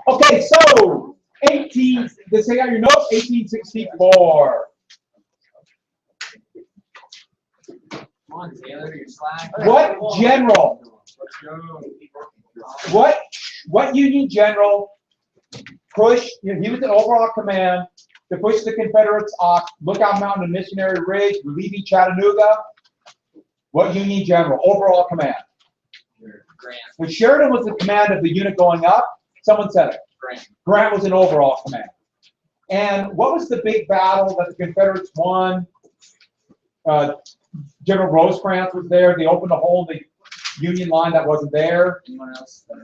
Okay, so 18. This thing on your notes. 1864. Come on, Taylor, you're slack. What general? What Union general pushed? He was in overall command to push the Confederates off Lookout Mountain and Missionary Ridge, relieving Chattanooga. What Union general? Overall command. Grant. When Sheridan was in command of the unit going up, someone said it. Grant. Grant was in overall command. And what was the big battle that the Confederates won? General Rosecrans was there. They opened a hole in the Union line that wasn't there. Anyone else? You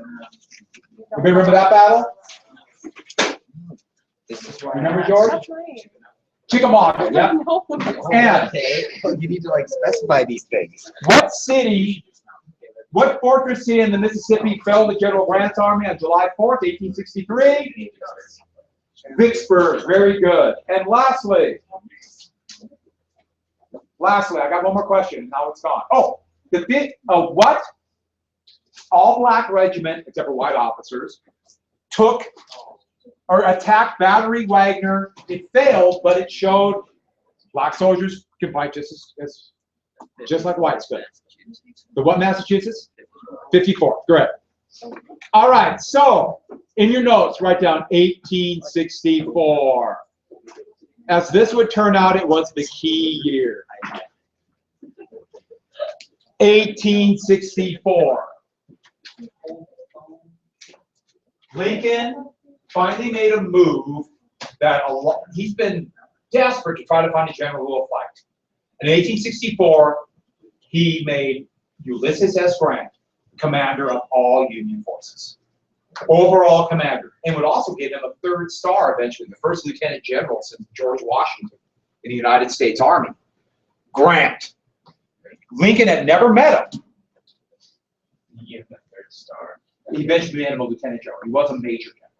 remember that battle? Remember, George? That's right. Chickamauga, yeah. And You need to like specify these things. what city, what fortress city in the Mississippi fell to General Grant's army on July 4th, 1863? Vicksburg, very good. And lastly, I got one more question. Now it's gone. Oh, what all-black regiment, except for white officers, took or attacked Battery Wagner? It failed, but it showed black soldiers can fight just like whites could. The what, Massachusetts? 54. Correct. All right. So in your notes, write down 1864. As this would turn out, it was the key year. 1864. Lincoln finally made a move that he's been desperate to try to find a general who will fight. In 1864, he made Ulysses S. Grant commander of all Union forces, overall commander, and would also give him a third star eventually, the first lieutenant general since George Washington in the United States Army. Grant. Lincoln had never met him. He gave him a third star. He eventually made him a lieutenant general. He was a major general,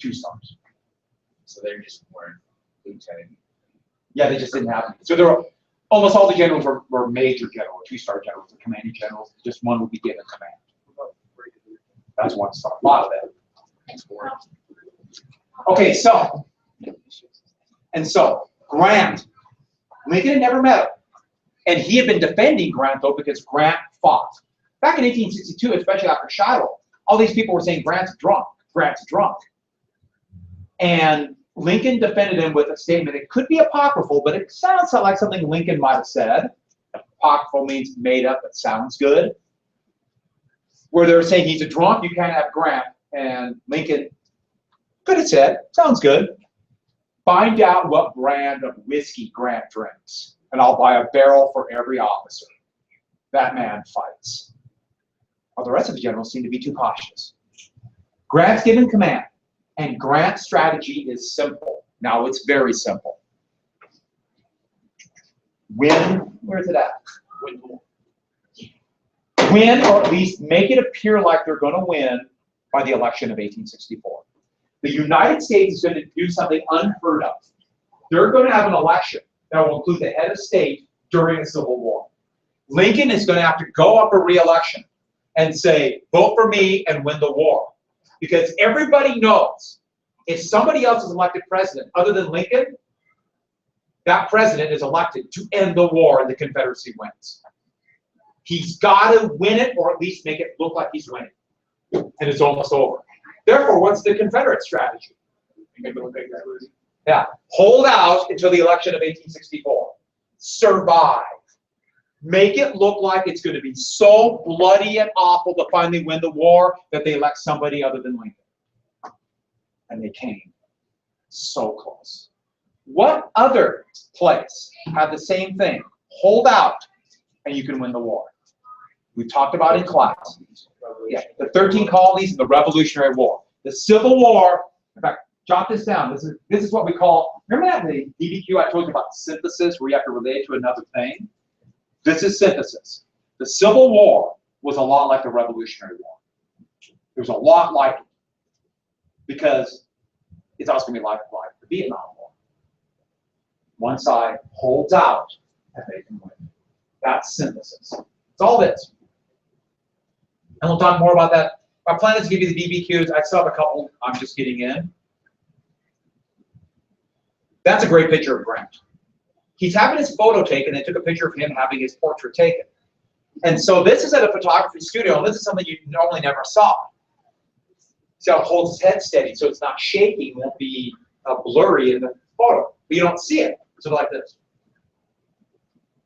2 stars. So they just weren't lieutenant. Yeah, they just didn't have them. So there were almost all the generals were major general, 2-star generals, or commanding generals. Just one would be given command. That's 1 star. A lot of them. Okay, so Grant, Lincoln had never met him. And he had been defending Grant, though, because Grant fought. Back in 1862, especially after Shiloh, all these people were saying, Grant's drunk, Grant's drunk. And Lincoln defended him with a statement. It could be apocryphal, but it sounds like something Lincoln might have said. Apocryphal means made up, but sounds good. Where they're saying he's a drunk, you can't have Grant. And Lincoln could have said, sounds good. Find out what brand of whiskey Grant drinks, and I'll buy a barrel for every officer. That man fights. Well, the rest of the generals seem to be too cautious. Grant's given command, and Grant's strategy is simple. Now it's very simple. Win, where's it at? Win, or at least make it appear like they're going to win by the election of 1864. The United States is going to do something unheard of. They're going to have an election that will include the head of state during the Civil War. Lincoln is going to have to go up for re-election and say, vote for me and win the war. Because everybody knows if somebody else is elected president other than Lincoln, that president is elected to end the war and the Confederacy wins. He's got to win it, or at least make it look like he's winning. And it's almost over. Therefore, what's the Confederate strategy? Yeah, hold out until the election of 1864. Survive. Make it look like it's going to be so bloody and awful to finally win the war that they elect somebody other than Lincoln. And they came so close. What other place had the same thing? Hold out and you can win the war. We talked about in class. Yeah, the 13 colonies and the Revolutionary War. The Civil War, in fact, jot this down. This is what we call, remember that in the DBQ I told you about synthesis where you have to relate to another thing? This is synthesis. The Civil War was a lot like the Revolutionary War. It was a lot like it because it's also going to be like the Vietnam War. One side holds out and they can win. That's synthesis. It's all this. And we'll talk more about that My plan is to give you the BBQs. I still have a couple I'm just getting in. That's a great picture of Grant. He's having his photo taken. They took a picture of him having his portrait taken. And so this is at a photography studio, and this is something you normally never saw. See how it holds his head steady so it's not shaking, won't be blurry in the photo. But you don't see it. So like this.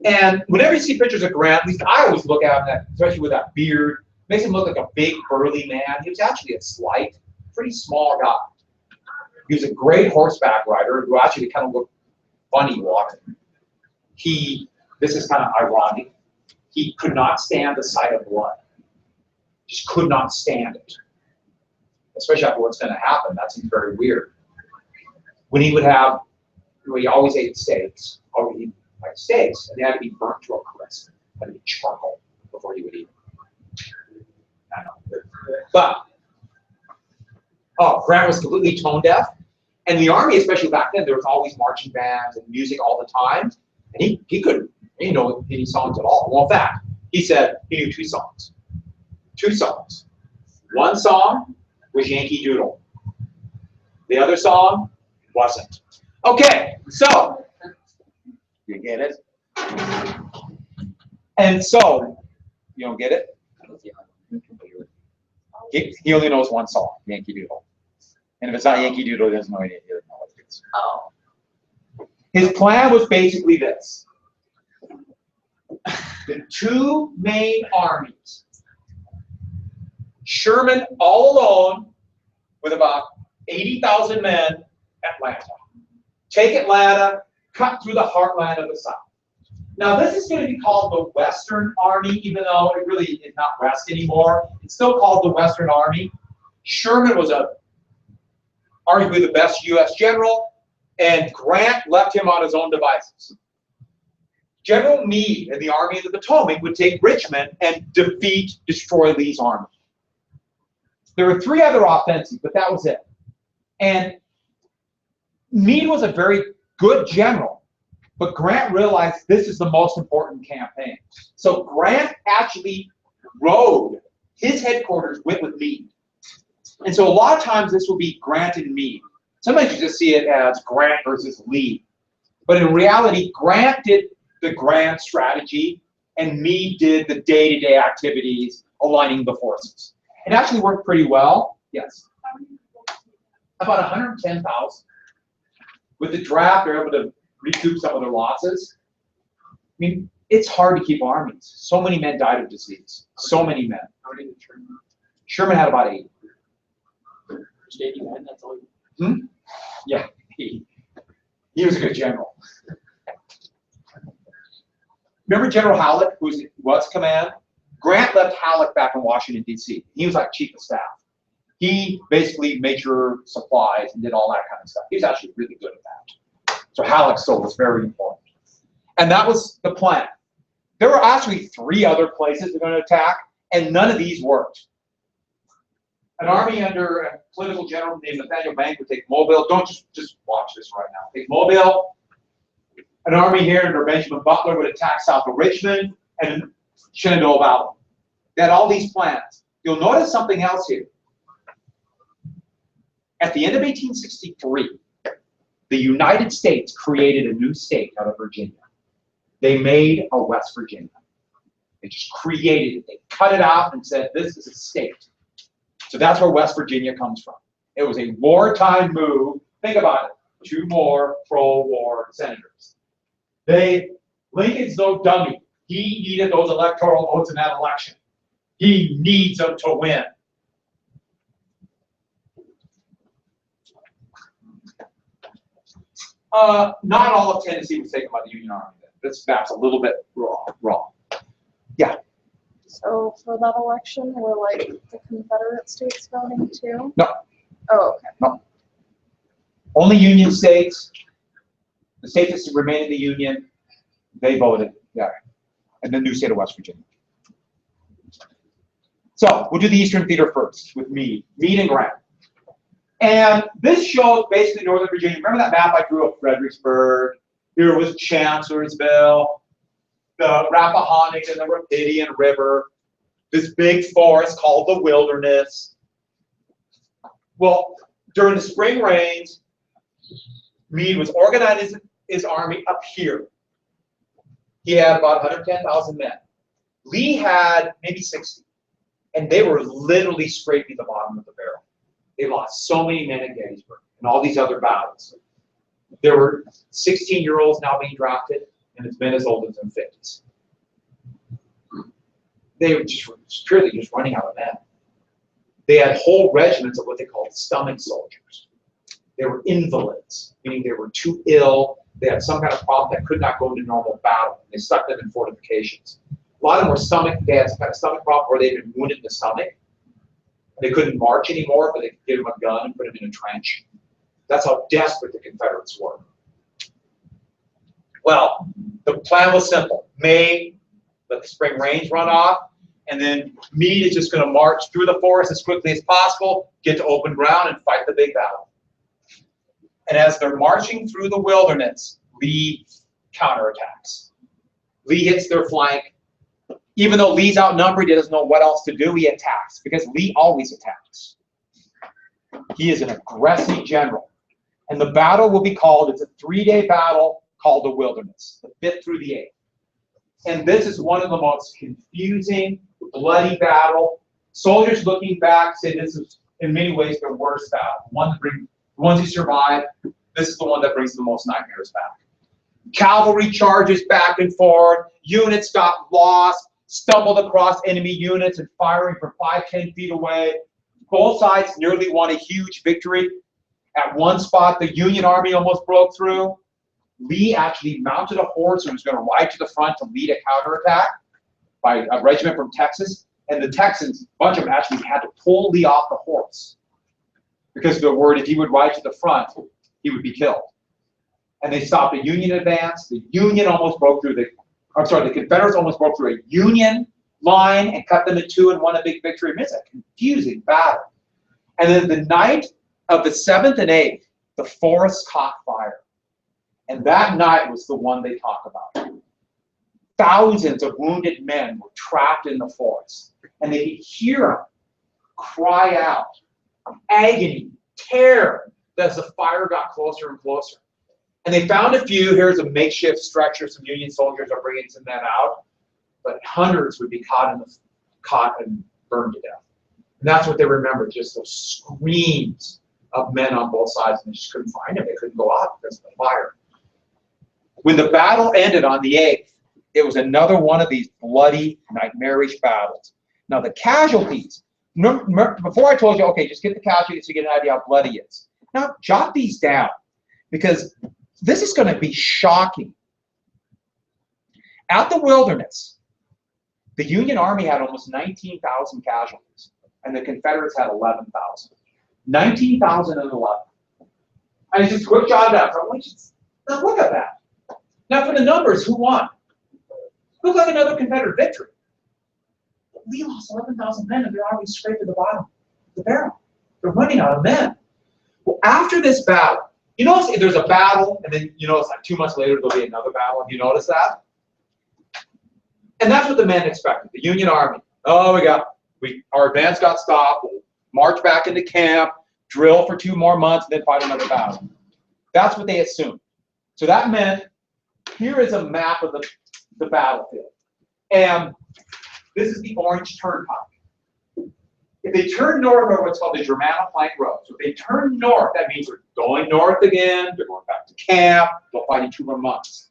And whenever you see pictures of Grant, at least I always look at him, especially with that beard, makes him look like a big, burly man. He was actually a slight, pretty small guy. He was a great horseback rider who actually kind of looked funny walking. This is kind of ironic, he could not stand the sight of blood. Just could not stand it. Especially after what's going to happen, that seems very weird. When he would have, he always ate steaks, and they had to be burnt to a crisp. Had to be charcoal before he would eat them. I know. But, Grant was completely tone deaf. And the Army, especially back then, there was always marching bands and music all the time. And he couldn't know any songs at all. Well, in fact, he said he knew 2 songs. 2 songs. One song was Yankee Doodle. The other song wasn't. Okay, so, you get it? And so, you don't get it? He only knows one song, Yankee Doodle. And if it's not Yankee Doodle, he doesn't know any, he doesn't know what it is. Oh. His plan was basically this. The 2 main armies. Sherman all alone with about 80,000 men, Atlanta. Take Atlanta, cut through the heartland of the South. Now this is going to be called the Western Army, even though it really is not West anymore. It's still called the Western Army. Sherman was arguably the best U.S. general, and Grant left him on his own devices. General Meade and the Army of the Potomac would take Richmond and destroy Lee's army. There were 3 other offensives, but that was it. And Meade was a very good general, but Grant realized this is the most important campaign. So Grant actually rode, his headquarters went with Meade. And so a lot of times this will be Grant and Meade. Sometimes you just see it as Grant versus Lee. But in reality, Grant did the grand strategy and Meade did the day-to-day activities aligning the forces. It actually worked pretty well. Yes. About 110,000. With the draft, they're able to recoup some of their losses. I mean, it's hard to keep armies. So many men died of disease. So many men. How many did Sherman? Sherman had about 80. Just 80 men, that's all. Yeah, he was a good general. Remember General Halleck, who was command? Grant left Halleck back in Washington, D.C. He was like chief of staff. He basically made sure supplies and did all that kind of stuff. He was actually really good at that. So Halleck still was very important. And that was the plan. There were actually 3 other places they're going to attack, and none of these worked. An army under a political general named Nathaniel Banks would take Mobile. Don't just watch this right now. Take Mobile. An army here under Benjamin Butler would attack south of Richmond and Shenandoah Valley. They had all these plans. You'll notice something else here. At the end of 1863, the United States created a new state out of Virginia. They made a West Virginia. They just created it. They cut it out and said, this is a state. So that's where West Virginia comes from. It was a wartime move. Think about it. 2 more pro-war senators. Lincoln's no dummy. He needed those electoral votes in that election. He needs them to win. Not all of Tennessee was taken by the Union Army. This map's a little bit wrong. Yeah. So for that election, were like the Confederate states voting too? No. Oh, okay. No. Only Union states. The states that remain in the Union, they voted. Yeah. And the new state of West Virginia. So we'll do the Eastern Theater first with Meade and Grant. And this shows basically Northern Virginia. Remember that map I drew of Fredericksburg? Here was Chancellorsville, the Rappahannock and the Rapidian River. this big forest called the Wilderness. Well, during the spring rains, Meade was organizing his army up here. He had about 110,000 men. Lee had maybe 60, and they were literally scraping the bottom of the barrel. They lost so many men at Gettysburg and all these other battles. There were 16-year-olds now being drafted, and it's men as old as their 50s. They were just purely just running out of men. They had whole regiments of what they called stomach soldiers. They were invalids, meaning they were too ill. They had some kind of problem that could not go into normal battle. They stuck them in fortifications. A lot of them were they had some kind of stomach problem, or they'd been wounded in the stomach. They couldn't march anymore, but they could give them a gun and put them in a trench. That's how desperate the Confederates were. Well, the plan was simple. Let the spring rains run off, and then Meade is just going to march through the forest as quickly as possible, get to open ground, and fight the big battle. And as they're marching through the Wilderness, Lee counterattacks. Lee hits their flank. Even though Lee's outnumbered, he doesn't know what else to do, he attacks, because Lee always attacks. He is an aggressive general. And the battle will be called, it's a 3-day battle called the Wilderness, the 5th through the 8th. And this is one of the most confusing, bloody battle. Soldiers looking back say this is, in many ways, their worst battle. The ones who survive, this is the one that brings the most nightmares back. Cavalry charges back and forth, units got lost, stumbled across enemy units and firing from 5-10 feet away. Both sides nearly won a huge victory. At one spot, the Union Army almost broke through. Lee actually mounted a horse and was going to ride to the front to lead a counterattack by a regiment from Texas. And the Texans, a bunch of them actually had to pull Lee off the horse because they were worried if he would ride to the front, he would be killed. And they stopped a Union advance. The Confederates almost broke through a Union line and cut them in two and won a big victory. It's a confusing battle. And then the night of the 7th and 8th, the forest caught fire. And that night was the one they talk about. Thousands of wounded men were trapped in the forest. And they could hear them cry out, agony, terror, as the fire got closer and closer. And they found a few. Here's a makeshift stretcher. Some Union soldiers are bringing some men out. But hundreds would be caught and burned to death. And that's what they remember, just those screams of men on both sides. And they just couldn't find them. They couldn't go out because of the fire. When the battle ended on the 8th, it was another one of these bloody, nightmarish battles. Now, the casualties, before I told you, okay, just get the casualties to get an idea how bloody it is. Now, jot these down, because this is going to be shocking. At the Wilderness, the Union Army had almost 19,000 casualties, and the Confederates had 11,000. 19,000 and 11. And just quick jot down. Now look at that. Now for the numbers, who won? Looked like another Confederate victory. Lee lost 11,000 men, and their army scraped to the bottom of the barrel. They're running out of men. Well, after this battle, you notice if there's a battle, and then you notice like 2 months later there'll be another battle. Have you noticed that? And that's what the men expected. The Union Army. Oh, our advance got stopped. We'll march back into camp, drill for 2 more months, and then fight another battle. That's what they assumed. So that meant here is a map of the battlefield. And this is the Orange Turnpike. If they turn north over what's called the Germano Plank Road, so if they turn north, that means they're going north again, they're going back to camp, they'll fight in 2 more months.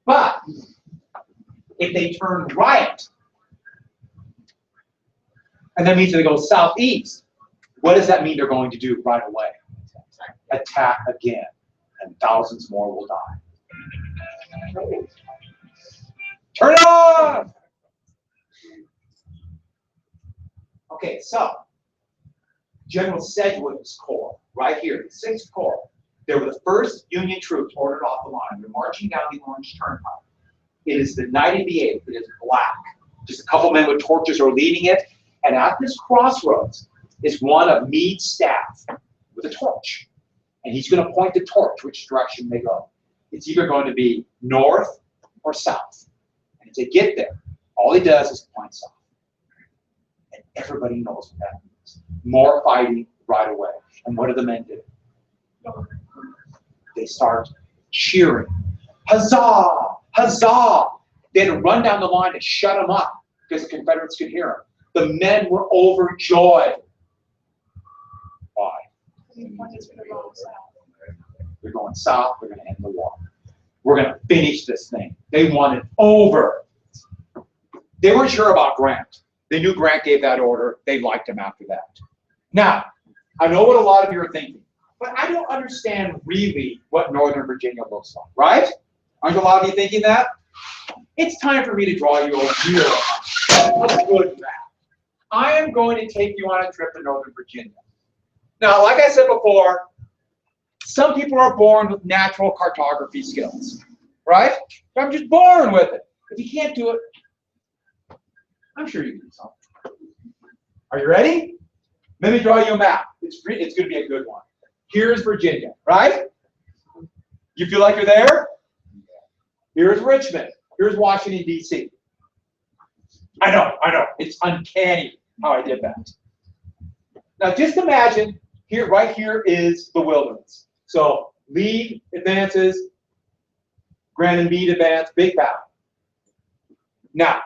But if they turn right, and that means they go southeast, what does that mean they're going to do right away? Attack again, and thousands more will die. Turn it on! Okay, so General Sedgwick's Corps, right here, the 6th Corps, they were the first Union troops ordered off the line. They're marching down the Orange Turnpike. It is the night of the 8th. It is black. Just a couple men with torches are leading it. And at this crossroads is one of Meade's staff with a torch. And he's going to point the torch which direction they go. It's either going to be north or south. And if they get there, all he does is point south. And everybody knows what that means. More fighting right away. And what do the men do? They start cheering. Huzzah! Huzzah! They had to run down the line to shut them up because the Confederates could hear them. The men were overjoyed. Why? They're going south. They're going to end the war. We're going to finish this thing. They want it over. They weren't sure about Grant. They knew Grant gave that order. They liked him after that. Now, I know what a lot of you are thinking, but I don't understand really what Northern Virginia looks like, right? Aren't a lot of you thinking that? It's time for me to draw you a good map. I am going to take you on a trip to Northern Virginia. Now, like I said before, some people are born with natural cartography skills, right? I'm just born with it. If you can't do it, I'm sure you can do something. Are you ready? Let me draw you a map. It's going to be a good one. Here's Virginia, right? You feel like you're there? Here's Richmond. Here's Washington, D.C. I know. It's uncanny how I did that. Now just imagine here, right here is the wilderness. So Lee advances, Grant and Meade advance, big battle. Now,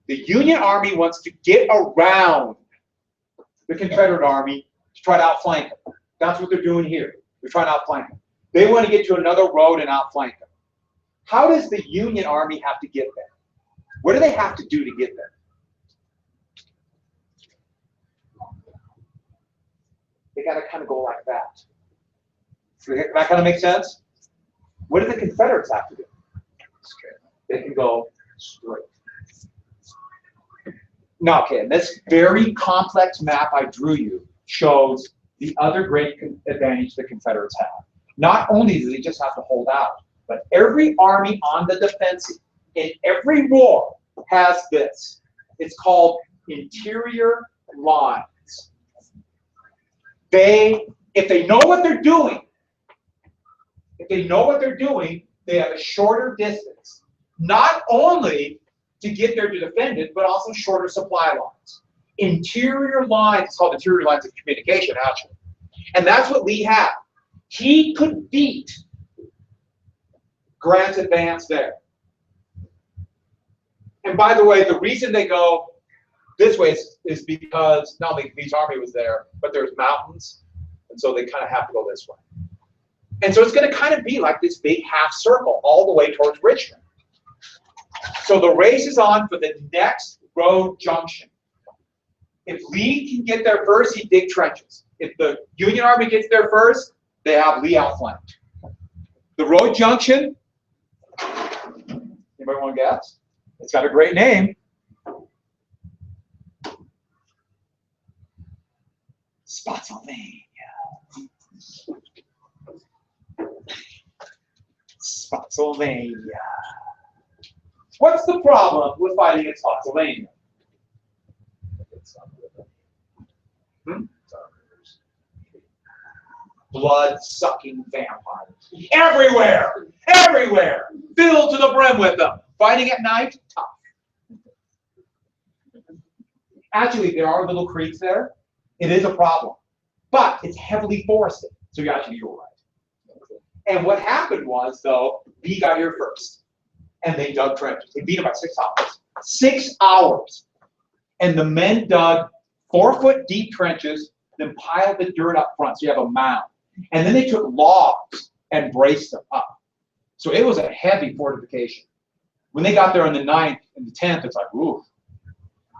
the Union Army wants to get around the Confederate Army to try to outflank them. That's what they're doing here. They're trying to outflank them. They want to get to another road and outflank them. How does the Union Army have to get there? What do they have to do to get there? They got to kind of go like that. So that kind of makes sense? What do the Confederates have to do? Straight. They can go straight. Now, okay, and this very complex map I drew you shows the other great advantage the Confederates have. Not only do they just have to hold out, but every army on the defensive in every war has this. It's called interior lines. If they know what they're doing, they have a shorter distance. Not only to get there to defend it, but also shorter supply lines. Interior lines, it's called interior lines of communication, actually. And that's what Lee had. He could beat Grant's advance there. And by the way, the reason they go this way is because not only Lee's army was there, but there's mountains, and so they kind of have to go this way. And so it's going to kind of be like this big half circle all the way towards Richmond. So the race is on for the next road junction. If Lee can get there first, he dig trenches. If the Union Army gets there first, they have Lee outflanked. The road junction, anybody want to guess? It's got a great name. Spotsylvania. Spotsylvania. What's the problem with fighting at Spotsylvania? Blood-sucking vampires. Everywhere! Everywhere! Filled to the brim with them. Fighting at night? Tough. Actually, there are little creeks there. It is a problem. But it's heavily forested. So you're actually right. And what happened was, though, Lee got here first. And they dug trenches. They beat them by 6 hours. 6 hours. And the men dug 4-foot deep trenches, then piled the dirt up front. So you have a mound. And then they took logs and braced them up. So it was a heavy fortification. When they got there on the 9th and the 10th, it's like, ooh.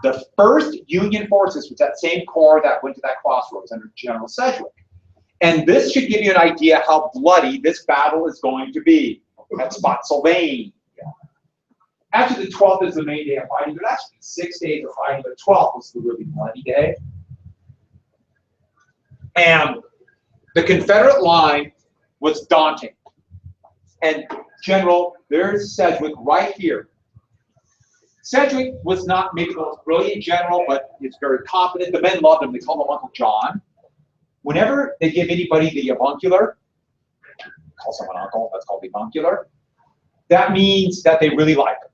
The first Union forces was that same corps that went to that crossroads under General Sedgwick. And this should give you an idea how bloody this battle is going to be at Spotsylvania. Actually, the 12th is the main day of fighting. There's actually 6 days of fighting, but 12th was the really bloody day. And the Confederate line was daunting. And General, there's Sedgwick right here. Sedgwick was not maybe the most brilliant general, but he's very competent. The men loved him. They called him Uncle John. Whenever they give anybody the avuncular, call someone uncle, that's called the avuncular, that means that they really like him.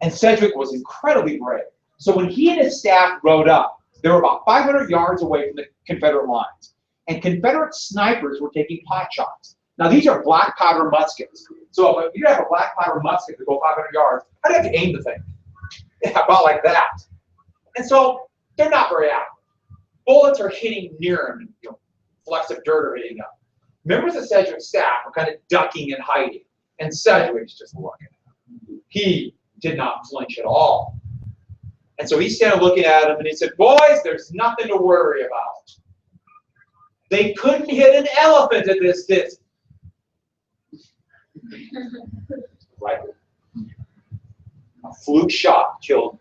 And Sedgwick was incredibly brave. So when he and his staff rode up, they were about 500 yards away from the Confederate lines. And Confederate snipers were taking pot shots. Now, these are black powder muskets. So if you have a black powder musket to go 500 yards, how do you have to aim the thing? Yeah, about like that. And so they're not very accurate. Bullets are hitting near him, and flecks of dirt are hitting up. Members of Sedgwick's staff are kind of ducking and hiding. And Sedgwick's just looking at him. He did not flinch at all. And so he's standing looking at him, and he said, boys, there's nothing to worry about. They couldn't hit an elephant at this distance. Right? A fluke shot killed.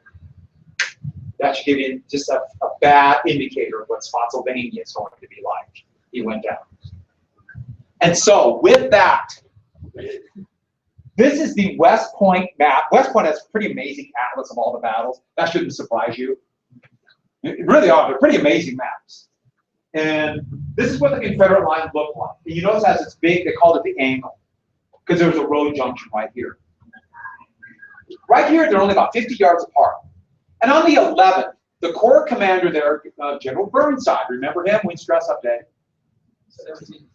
That should give you just a bad indicator of what Spotsylvania is going to be like. He went down. And so with that, this is the West Point map. West Point has a pretty amazing atlas of all the battles. That shouldn't surprise you. It really are. They're pretty amazing maps. And this is what the Confederate line looked like. And you notice it has this big, they called it the angle, because there was a road junction right here. Right here, they're only about 50 yards apart. And on the 11th, the Corps commander there, General Burnside, remember him? When's dress-up day? 17.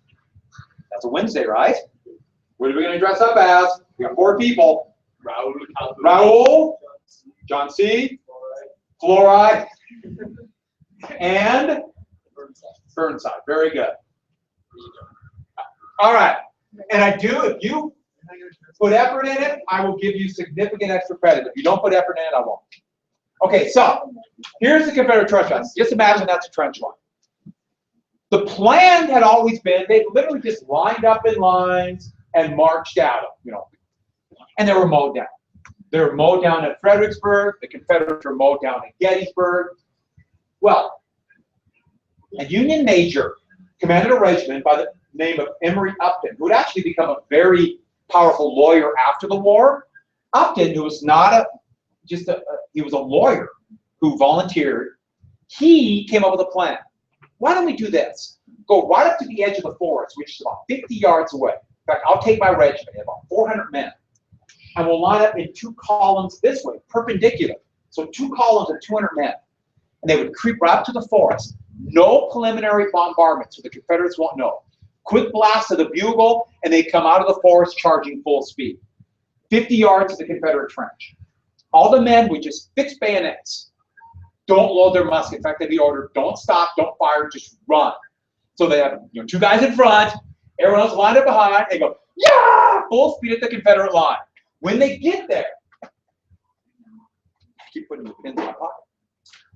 That's a Wednesday, right? What are we going to dress up as? We got 4 people. Raoul, John C., Fluoride, and Burnside. Very good. All right. And if you put effort in it, I will give you significant extra credit. If you don't put effort in it, I won't. Okay, so here's the Confederate trench line. Just imagine that's a trench line. The plan had always been they literally just lined up in lines and marched at them, and they were mowed down. They were mowed down at Fredericksburg. The Confederates were mowed down at Gettysburg. Well, a Union major commanded a regiment by the name of Emory Upton, who would actually become a very powerful lawyer after the war. Upton, who was not he was a lawyer who volunteered. He came up with a plan. Why don't we do this? Go right up to the edge of the forest, which is about 50 yards away. In fact, I'll take my regiment, about 400 men, and we'll line up in 2 columns this way, perpendicular. So 2 columns of 200 men. And they would creep right up to the forest. No preliminary bombardment, so the Confederates won't know. Quick blast of the bugle, and they come out of the forest charging full speed. 50 yards to the Confederate trench. All the men would just fix bayonets. Don't load their muskets. In fact, they'd be ordered, don't stop, don't fire, just run. So they have 2 guys in front, everyone else lined up behind, and go, yeah, full speed at the Confederate line. When they get there, I keep putting the pins in my pocket.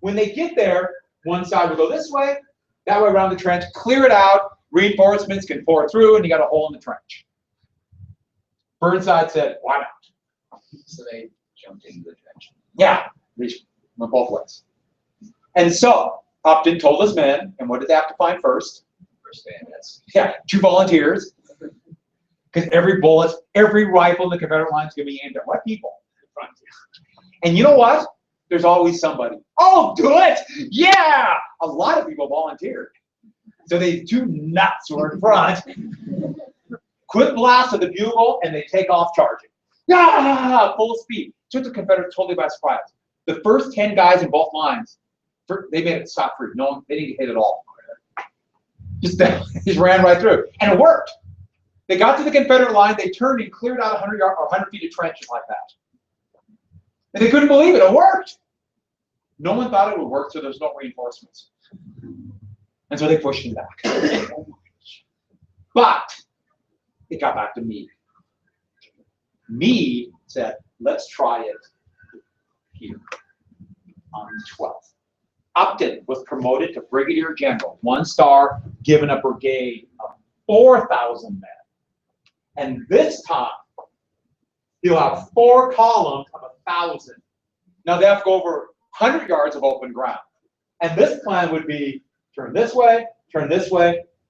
When they get there, one side will go this way, that way around the trench, clear it out, reinforcements can pour through, and you got a hole in the trench. Burnside said, why not? So they jumped into the trench. Yeah, they went both ways. And so Upton told his men, and what did they have to find first? First bayonets. Yeah, 2 volunteers. Because every bullet, every rifle in the Confederate line is going to be aimed at what people? And you know what? There's always somebody. Oh, do it! Yeah! A lot of people volunteered. So they 2 nuts who are in front. Quick blast of the bugle, and they take off charging. Yeah! Full speed. Took the Confederates totally by surprise. The first 10 guys in both lines, they made it stop free. They didn't get hit at all. Just ran right through. And it worked. They got to the Confederate line, they turned and cleared out 100 feet of trenches like that. And they couldn't believe it. It worked. No one thought it would work, so there's no reinforcements. And so they pushed him back. But it got back to Meade. Meade said, let's try it here on the 12th. Upton was promoted to brigadier general, 1 star, given a brigade of 4,000 men. And this time, he'll have 4 columns of 1,000. Now they have to go over 100 yards of open ground. And this plan would be turn this way,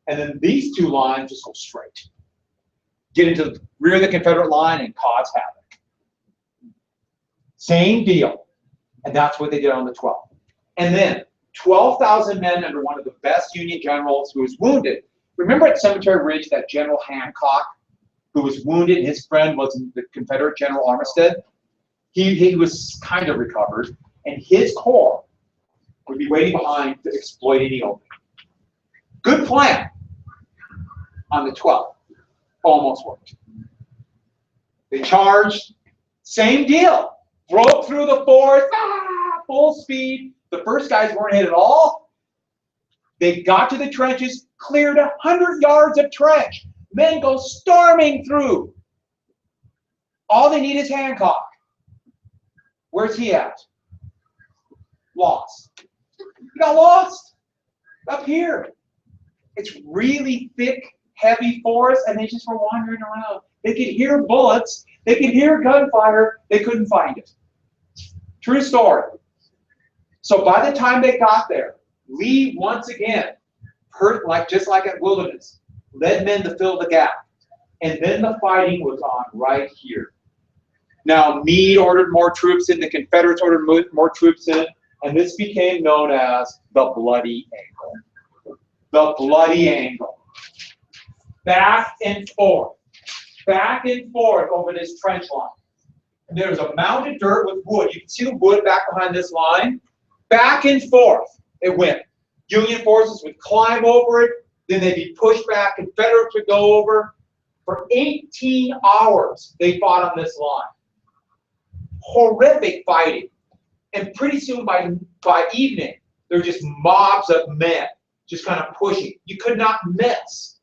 and then these 2 lines just go straight. Get into the rear of the Confederate line and cause havoc. Same deal. And that's what they did on the 12th. And then 12,000 men under one of the best Union generals who was wounded. Remember at Cemetery Ridge that General Hancock who was wounded, and his friend was the Confederate General Armistead. He was kind of recovered, and his corps would be waiting behind to exploit any opening. Good plan. On the 12th, almost worked. They charged, same deal. Broke through the forest, full speed. The first guys weren't hit at all. They got to the trenches, cleared 100 yards of trench. Men go storming through. All they need is Hancock. Where's he at? Lost. He got lost up here. It's really thick, heavy forest, and they just were wandering around. They could hear bullets. They could hear gunfire. They couldn't find it. True story. So by the time they got there, Lee once again, just like at Wilderness, led men to fill the gap. And then the fighting was on right here. Now, Meade ordered more troops in. The Confederates ordered more troops in. And this became known as the Bloody Angle. The Bloody Angle. Back and forth over this trench line. And there's a mound of dirt with wood. You can see the wood back behind this line. Back and forth it went. Union forces would climb over it, then they'd be pushed back. Confederates would go over. For 18 hours, they fought on this line. Horrific fighting. And pretty soon by evening, there were just mobs of men just kind of pushing. You could not miss.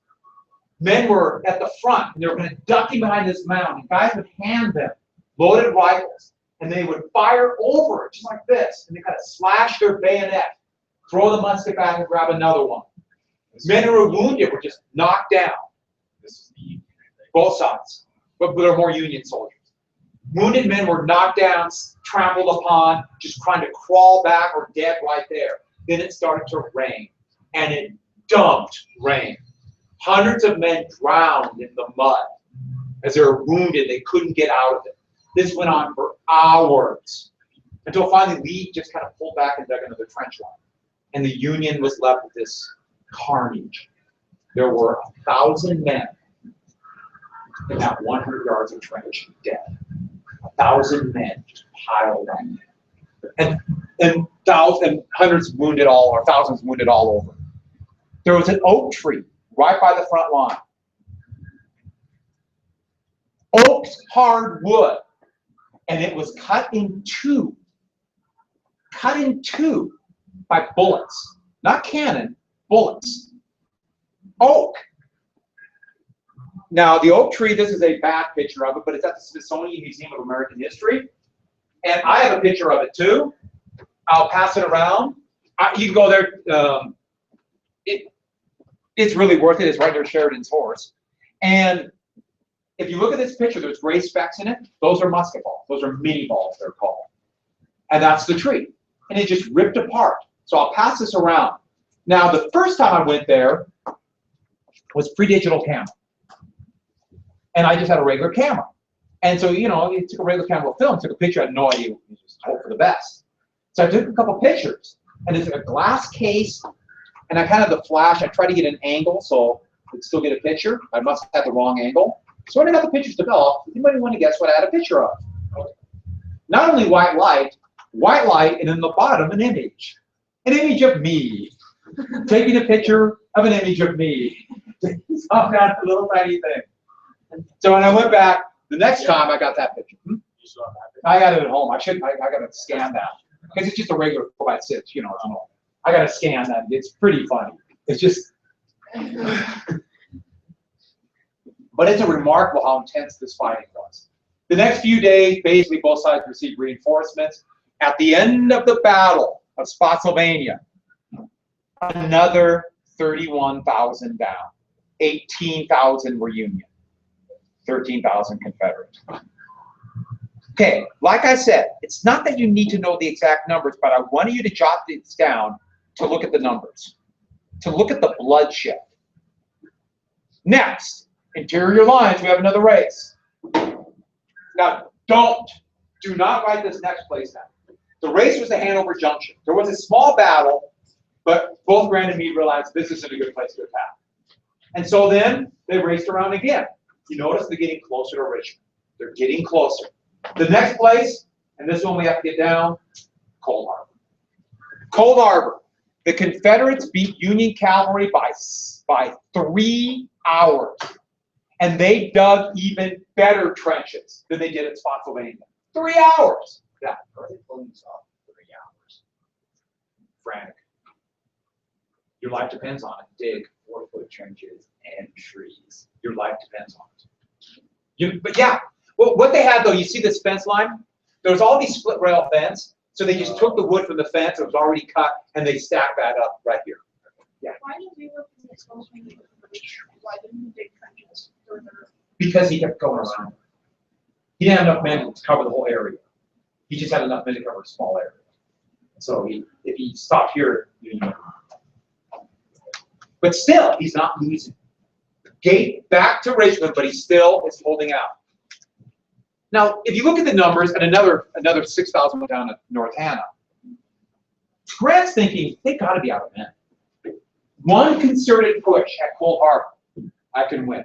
Men were at the front, and they were kind of ducking behind this mound. And guys would hand them loaded rifles, and they would fire over it, just like this. And they kind of slash their bayonet, throw the musket back, and grab another one. Men who were wounded were just knocked down. This is the both sides, but there were more Union soldiers. Wounded men were knocked down, trampled upon, just trying to crawl back or dead right there. Then it started to rain, and it dumped rain. Hundreds of men drowned in the mud as they were wounded. They couldn't get out of it. This went on for hours until finally Lee just kind of pulled back and dug another trench line. And the Union was left with this carnage. There were 1,000 men in that 100 yards of trench dead. 1,000 men just piled up. And hundreds wounded all, or thousands wounded all over. There was an oak tree right by the front line. Oak's hard wood, and it was cut in two by bullets, not cannon, bullets. Oak. Now, the oak tree, this is a bad picture of it, but it's at the Smithsonian Museum of American History. And I have a picture of it too. I'll pass it around. You can go there. It's really worth it. It's right near Sheridan's Horse. And if you look at this picture, there's gray specks in it. Those are musket balls. Those are mini balls, they're called. And that's the tree. And it just ripped apart. So I'll pass this around. Now, the first time I went there was pre-digital camera. And I just had a regular camera. And so, you know, you took a regular camera with film, took a picture, I had no idea, you just hope for the best. So I took a couple pictures. And it's a glass case, and I kind of the flash, I tried to get an angle so I could still get a picture. I must have had the wrong angle. So when I got the pictures developed, anybody want to guess what I had a picture of? Not only white light, and in the bottom, an image. An image of me. Taking a picture of an image of me. Some kind of little tiny thing. So when I went back, the next time I got that picture. I got it at home. I got to scan that. Because it's just a regular 4x6, you know. I got to scan that. It's pretty funny. It's just... But it's a remarkable how intense this fighting was. The next few days, basically both sides received reinforcements. At the end of the Battle of Spotsylvania, another 31,000 down. 18,000 were Union. 13,000 Confederate. Okay, like I said, it's not that you need to know the exact numbers, but I wanted you to jot this down to look at the numbers, to look at the bloodshed. Next, interior lines, we have another race. Now, do not write this next place down. The race was the Hanover Junction. There was a small battle, but both Grant and Meade realized this isn't a good place to attack. And so then they raced around again. You notice they're getting closer to Richmond. They're getting closer. The next place, and this one we have to get down, Cold Harbor. Cold Harbor. The Confederates beat Union cavalry by 3 hours. And they dug even better trenches than they did at Spotsylvania. 3 hours. Yeah. Are they pulling this off in 3 hours? Frantic. Your life depends on it. Dig 4-foot trenches and trees. Your life depends on it. But yeah, well, what they had though, you see this fence line? There was all these split rail fence, so they just took the wood from the fence, it was already cut, and they stacked that up right here. Why did we work in this whole thing? Why didn't we dig trenches further? Because he kept going around. He didn't have enough men to cover the whole area. He just had enough men to cover a small area. So if he stopped here, but still, he's not losing. Gate back to Richmond, but he still is holding out. Now, if you look at the numbers, and another 6,000 went down to North Hannah, Grant's thinking they got to be out of men. One concerted push at Cold Harbor, I can win.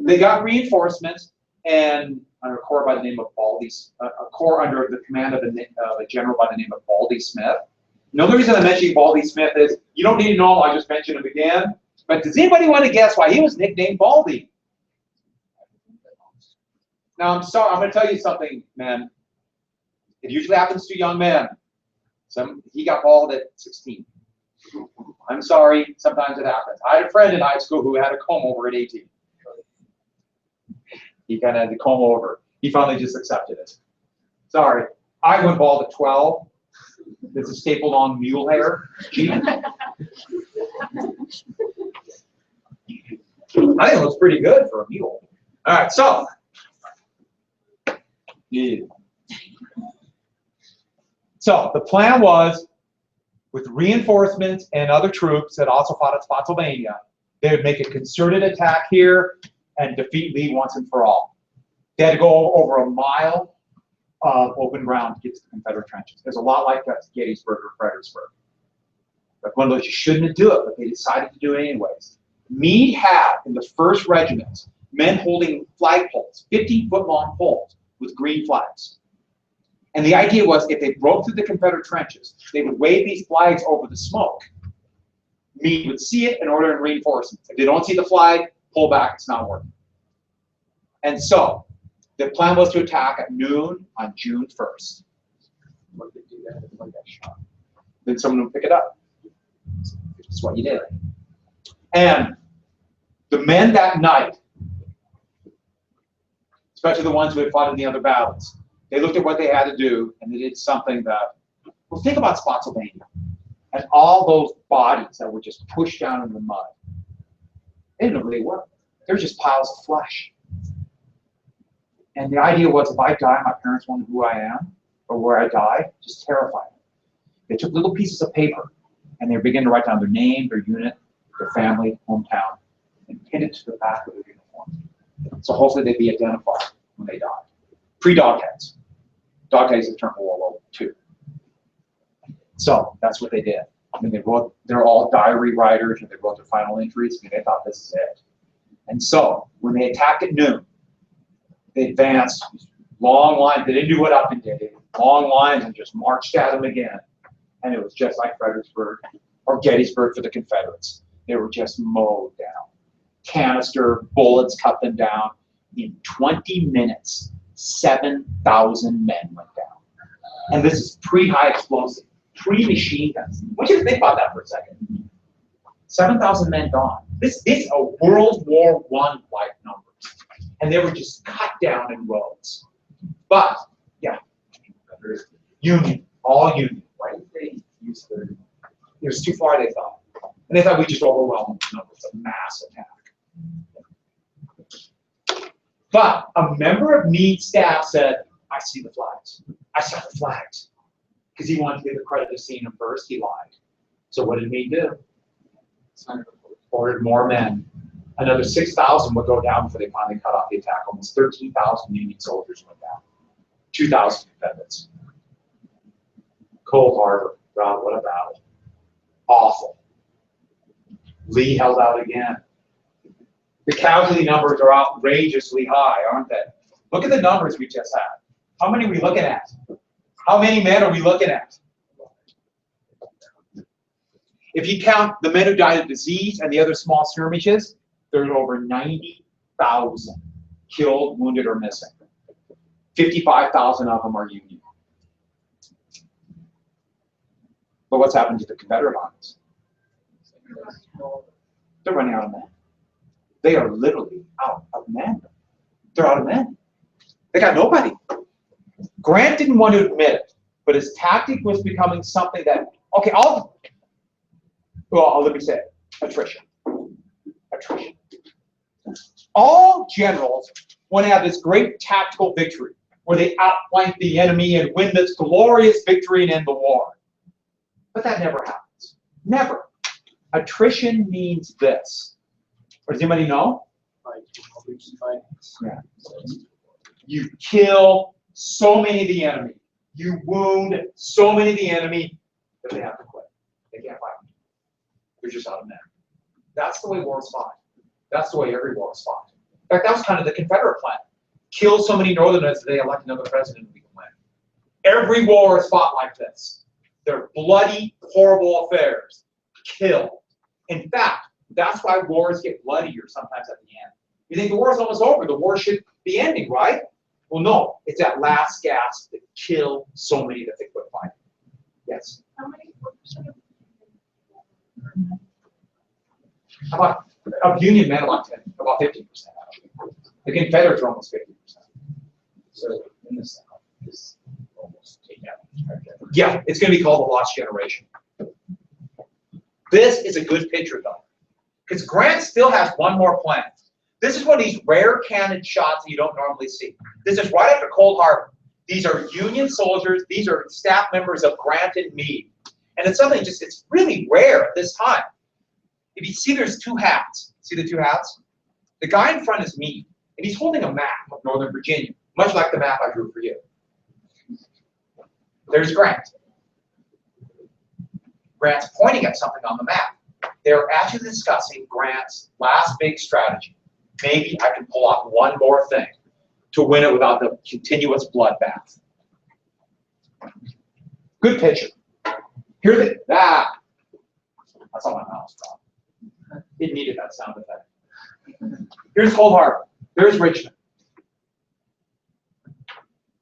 They got reinforcements and under a corps by the name of Baldy, a corps under the command of a general by the name of Baldy Smith. The only reason I'm mentioning Baldy Smith is you don't need to know him. I just mentioned him again. But does anybody want to guess why he was nicknamed Baldy? Now I'm sorry. I'm going to tell you something, man. It usually happens to young men. He got bald at 16. I'm sorry. Sometimes it happens. I had a friend in high school who had a comb over at 18. He kind of had the comb over. He finally just accepted it. Sorry. I went bald at 12. It's a stapled on mule hair. I think it looks pretty good for a mule. All right, so. Yeah. So the plan was, with reinforcements and other troops that also fought at Spotsylvania, they would make a concerted attack here and defeat Lee once and for all. They had to go over a mile of open ground to get to the Confederate trenches. There's a lot like that to Gettysburg or Fredericksburg. Like one of those, you shouldn't do it, but they decided to do it anyways. Meade had, in the 1st Regiment, men holding flagpoles, 15-foot long poles with green flags. And the idea was if they broke through the Confederate trenches, they would wave these flags over the smoke. Meade would see it and order reinforcements. If they don't see the flag, pull back, it's not working. And so, the plan was to attack at noon on June 1st. What did they do that? Like that shot. Then someone would pick it up. That's what you did. And the men that night, especially the ones who had fought in the other battles, they looked at what they had to do, and they did something that, well, think about Spotsylvania and all those bodies that were just pushed down in the mud. They didn't know who they were. They were just piles of flesh. And the idea was, if I die, my parents won't know who I am or where I died. Just terrified. They took little pieces of paper, and they began to write down their name, their unit, their family, hometown, and pin it to the back of their uniform. So hopefully they'd be identified when they died. Pre-dogheads. Dogheads is a term for World War II. So that's what they did. I mean, they're all diary writers, and they wrote their final entries. I mean, they thought this is it. And so when they attacked at noon, they advanced long lines. They didn't do what Upton did. They did long lines and just marched at them again. And it was just like Fredericksburg or Gettysburg for the Confederates. They were just mowed down. Canister, bullets cut them down. In 20 minutes, 7,000 men went down. And this is pre-high explosive, pre-machine guns. I want you to think about that for a second. 7,000 men gone. This is a World War I like number. And they were just cut down in rows. But, yeah, Union, all Union. Why did they use it was too far, they thought. And they thought we just overwhelmed the numbers, a mass attack. But a member of Meade's staff said, I see the flags. I saw the flags. Because he wanted to give the credit to seeing them first, he lied. So what did Meade do? Ordered more men. Another 6,000 would go down before they finally cut off the attack. Almost 13,000 Union soldiers went down. 2,000 Confederates. Cold Harbor. God, what a battle. Awful. Lee held out again. The casualty numbers are outrageously high, aren't they? Look at the numbers we just had. How many are we looking at? How many men are we looking at? If you count the men who died of disease and the other small skirmishes, there's over 90,000 killed, wounded, or missing. 55,000 of them are Union. But what's happened to the Confederate armies? They're running out of men. They are literally out of men. They're out of men. They got nobody. Grant didn't want to admit it, but his tactic was becoming something that, okay, let me say it, attrition. Attrition. All generals want to have this great tactical victory where they outflank the enemy and win this glorious victory and end the war. But that never happens. Never. Attrition means this. Or does anybody know? Yeah. You kill so many of the enemy. You wound so many of the enemy that they have to quit. They can't fight. They're just out of men. That's the way war is fought. That's the way every war is fought. In fact, that was kind of the Confederate plan. Kill so many Northerners that they elect another president and we can win. Every war is fought like this. They're bloody, horrible affairs. Kill. In fact, that's why wars get bloodier sometimes at the end. You think the war is almost over. The war should be ending, right? Well, no. It's that last gasp that kill so many that they quit fighting. Yes? How many percent How about of Union men, about 50%. The Confederates are almost 50%. So in the South, this almost take out. Yeah, it's going to be called the Lost Generation. This is a good picture, though, because Grant still has one more plan. This is one of these rare candid shots that you don't normally see. This is right after Cold Harbor. These are Union soldiers. These are staff members of Grant and Meade. And it's something just, it's really rare at this time. If you see, there's two hats. See the two hats? The guy in front is Meade, and he's holding a map of Northern Virginia, much like the map I drew for you. There's Grant. Grant's pointing at something on the map. They're actually discussing Grant's last big strategy. Maybe I can pull off one more thing to win it without the continuous bloodbath. Good picture. Here's it. That's all my mouse dropped. It needed that sound effect. Here's Cold Harbor. There's Richmond.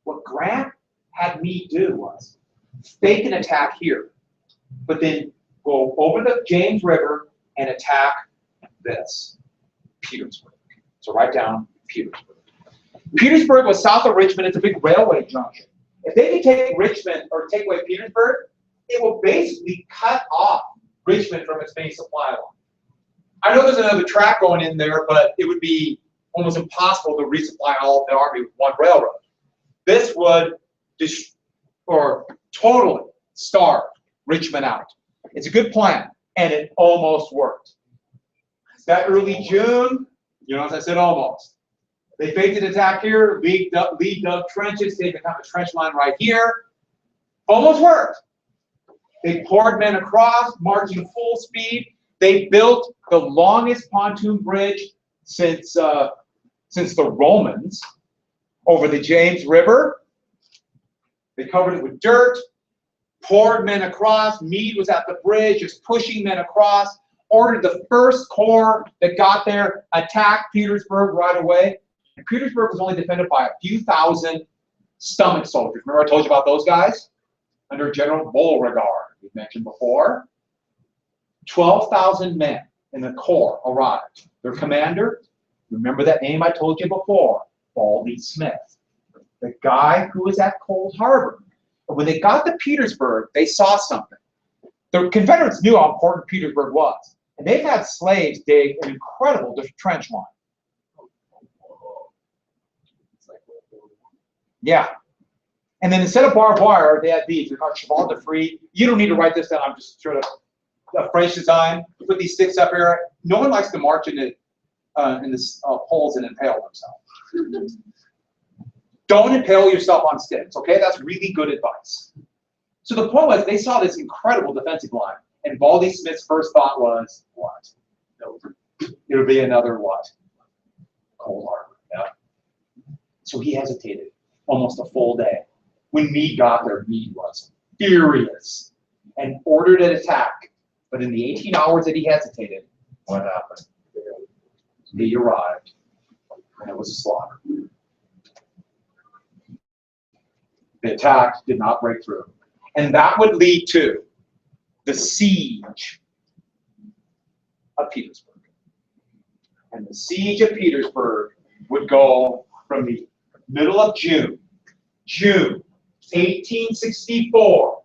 What Grant had me do was fake an attack here, but then go over the James River and attack this, Petersburg. So write down Petersburg. Petersburg was south of Richmond. It's a big railway junction. If they could take Richmond or take away Petersburg, it will basically cut off Richmond from its main supply line. I know there's another track going in there, but it would be almost impossible to resupply all of the army with one railroad. This would totally starve Richmond out. It's a good plan, and it almost worked. That early June, you know, as I said, almost. They faked an attack here, Lee dug trenches, they become a trench line right here. Almost worked. They poured men across, marching full speed. They built the longest pontoon bridge since the Romans over the James River. They covered it with dirt, poured men across. Meade was at the bridge, just pushing men across. Ordered the first corps that got there, attacked Petersburg right away. And Petersburg was only defended by a few thousand stomach soldiers. Remember I told you about those guys? Under General Beauregard, we mentioned before. 12,000 men in the corps arrived. Their commander, remember that name I told you before, Baldy Smith, the guy who was at Cold Harbor. But when they got to Petersburg, they saw something. The Confederates knew how important Petersburg was, and they've had slaves dig an incredible trench line. Yeah. And then instead of barbed wire, they had these. They're called cheval de frise. You don't need to write this down. I'm just sort of a French design. Put these sticks up here. No one likes to march in the poles and impale themselves. Don't impale yourself on sticks, okay? That's really good advice. So the point was, they saw this incredible defensive line, and Baldy Smith's first thought was, what? It'll be another what? Cold Harbor, yeah. So he hesitated almost a full day. When Meade got there, Meade was furious and ordered an attack. But in the 18 hours that he hesitated, what happened? He arrived, and it was a slaughter. The attack did not break through. And that would lead to the siege of Petersburg. And the siege of Petersburg would go from the middle of June 1864,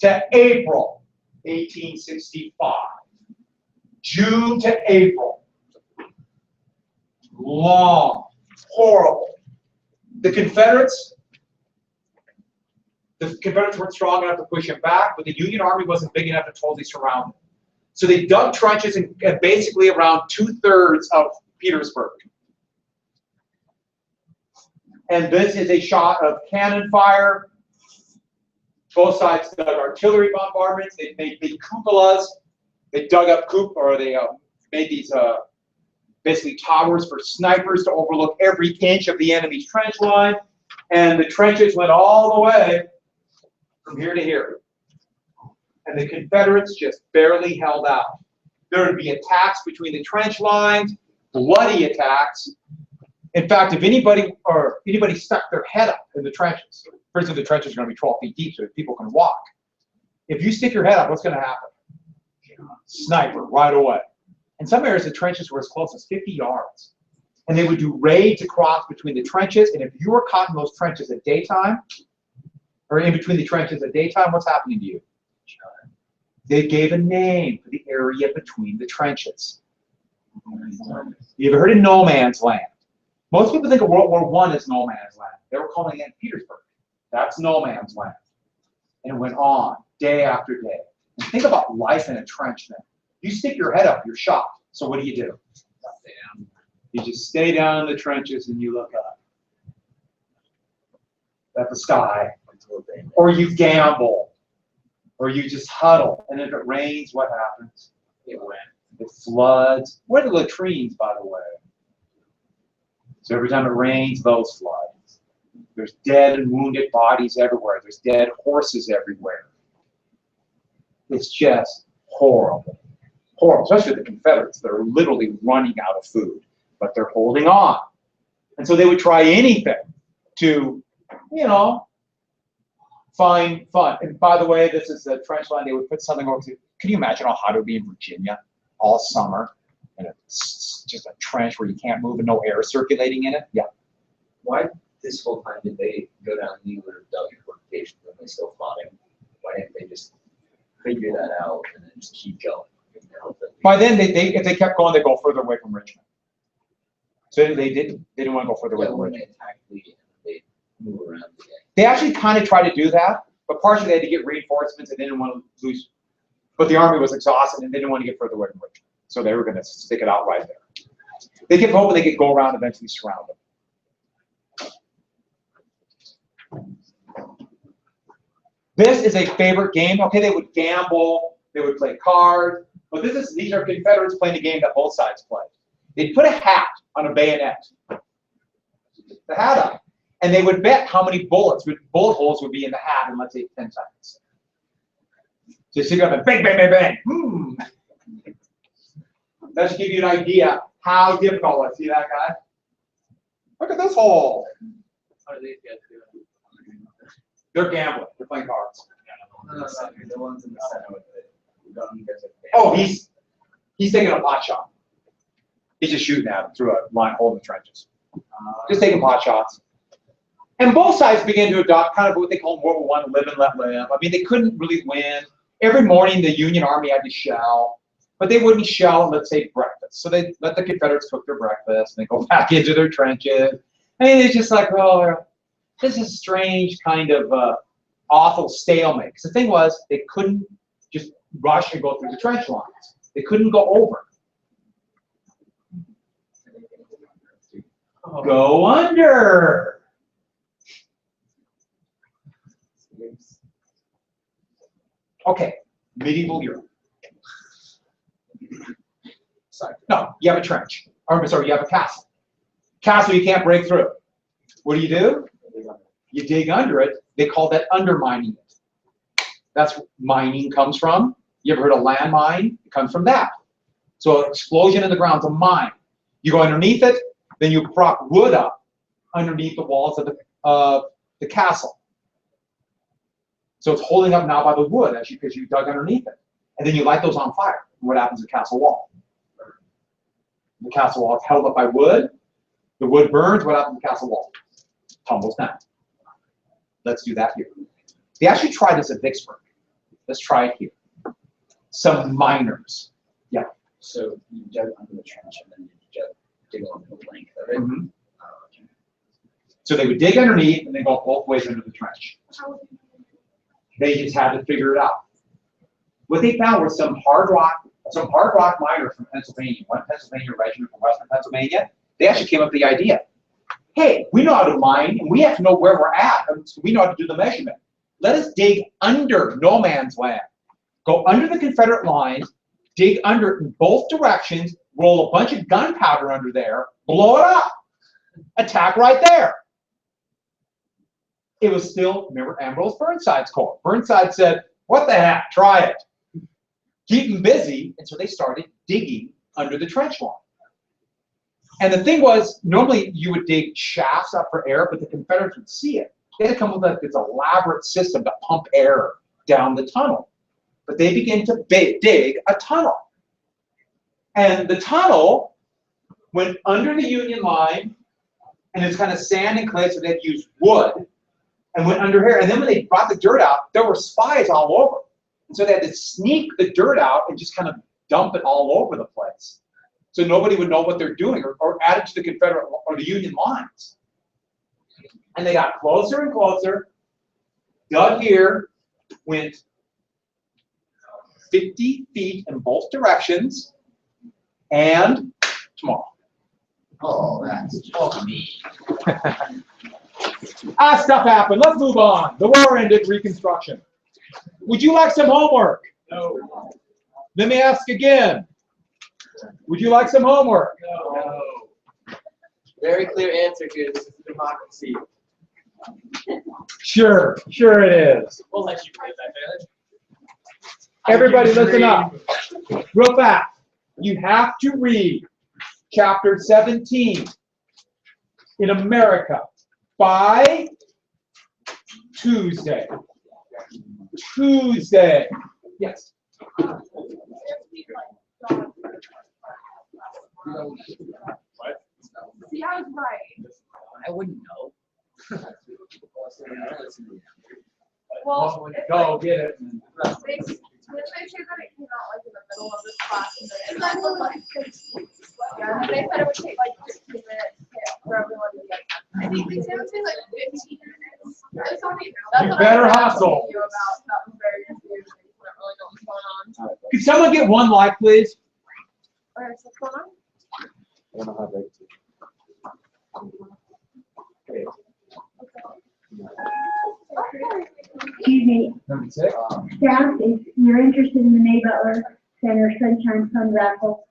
to April 1865. June to April. Long, horrible. The Confederates weren't strong enough to push him back, but the Union Army wasn't big enough to totally surround him. So they dug trenches in basically around 2/3 of Petersburg. And this is a shot of cannon fire. Both sides dug artillery bombardments. They made big cupolas. They dug up they made these basically towers for snipers to overlook every inch of the enemy's trench line. And the trenches went all the way from here to here. And the Confederates just barely held out. There would be attacks between the trench lines, bloody attacks. In fact, if anybody stuck their head up in the trenches, for instance, the trenches are going to be 12 feet deep so that people can walk. If you stick your head up, what's going to happen? Sniper right away. In some areas, the trenches were as close as 50 yards. And they would do raids across between the trenches. And if you were caught in those trenches at daytime, or in between the trenches at daytime, what's happening to you? They gave a name for the area between the trenches. You ever heard of no man's land? Most people think of World War I as no man's land. They were calling it Petersburg. That's no man's land. And it went on day after day. And think about life in a trench then. You stick your head up, you're shot. So what do? You just stay down in the trenches and you look up at the sky. Or you gamble. Or you just huddle. And if it rains, what happens? It floods. Where are the latrines, by the way? So every time it rains, those flood. There's dead and wounded bodies everywhere. There's dead horses everywhere. It's just horrible. Horrible, especially the Confederates. They're literally running out of food, but they're holding on. And so they would try anything to, find fun. And by the way, this is the trench line. They would put something over to, can you imagine how hot it would be in Virginia all summer? And it's just a trench where you can't move and no air circulating in it? Yeah. Why this whole time did they go down the New or Duggan fortifications when they still fought him? Why didn't they just figure that out and then just keep going? By then, if they kept going, they'd go further away from Richmond. So they didn't want to go further away from When they Richmond. attacked Lee, they move around again. They actually kind of tried to do that, but partially they had to get reinforcements and they didn't want to lose. But the army was exhausted and they didn't want to get further away from Richmond. So they were going to stick it out right there. They kept hoping they could go around and eventually surround them. This is a favorite game. Okay, they would gamble, they would play cards, but these are Confederates playing a game that both sides play. They'd put a hat on a bayonet, the hat up, and they would bet how many bullet holes would be in the hat in, let's say, 10 seconds. So you go up and bang, bang, bang, bang. That should give you an idea how difficult it was. See that guy? Look at this hole. How do these guys do it? They're gambling. They're playing cards. No, the ones in the center with the gun. Oh, he's taking a pot shot. He's just shooting at him through a line hole in the trenches. Just taking pot shots. And both sides began to adopt kind of what they call World War I, live and let live. I mean, they couldn't really win. Every morning, the Union Army had to shell, but they wouldn't shell at, let's say, breakfast. So they let the Confederates cook their breakfast, and they go back into their trenches. And it's just like, oh, this is a strange kind of awful stalemate. Because the thing was, they couldn't just rush and go through the trench lines. They couldn't go over. Go under. Okay, medieval Europe. Sorry, no, you have a trench. Or sorry, you have a castle. Castle you can't break through. What do? You dig under it. They call that undermining it. That's where mining comes from. You ever heard of landmine? It comes from that. So an explosion in the ground is a mine. You go underneath it, then you prop wood up underneath the walls of the castle. So it's holding up now by the wood because you dug underneath it. And then you light those on fire. What happens to the castle wall? The castle wall is held up by wood. The wood burns. What happens to the castle wall? Tumbles down. Let's do that here. They actually tried this at Vicksburg. Let's try it here. Some miners. Yeah. So you dug under the trench and then you dig along the length of it. Mm-hmm. So they would dig underneath and then go both ways into the trench. They just had to figure it out. What they found were some hard rock miners from Pennsylvania, one Pennsylvania regiment from Western Pennsylvania. They actually came up with the idea. Hey, we know how to mine and we have to know where we're at. So we know how to do the measurement. Let us dig under no man's land. Go under the Confederate lines, dig under it in both directions, roll a bunch of gunpowder under there, blow it up. Attack right there. It was still, remember, Ambrose Burnside's corps. Burnside said, what the heck, try it. Keep them busy, and so they started digging under the trench line. And the thing was, normally you would dig shafts up for air, but the Confederates would see it. They had to come up with this elaborate system to pump air down the tunnel. But they began to dig a tunnel. And the tunnel went under the Union line, and it's kind of sand and clay, so they had to use wood, and went under here. And then when they brought the dirt out, there were spies all over. And so they had to sneak the dirt out and just kind of dump it all over the place. So nobody would know what they're doing or add it to the Confederate or the Union lines. And they got closer and closer, dug here, went 50 feet in both directions, and tomorrow. Oh, that's me. Stuff happened. Let's move on. The war ended, Reconstruction. Would you like some homework? No. Let me ask again. Would you like some homework? No. Very clear answer here. This is democracy. Sure it is. We'll let you play that, Bailey. Everybody listen up. Real fast. You have to read chapter 17 in America by Tuesday. Tuesday. Yes. See, I was right. I wouldn't know. Well, Go get it. Did they say that it came out like in the middle of this class? And then it was like 6 weeks. Yeah, and then they said it would take like 15 minutes for everyone to get. I think they said it would take like 15 minutes. That's You better hustle. You about. That was very confusing. I don't really know what's going on. Could someone get one like, please? Okay, so what's going on? I don't know how big it is. Excuse me, Number 6. staff, if you're interested in the May Butler Center Sunshine Fund raffle,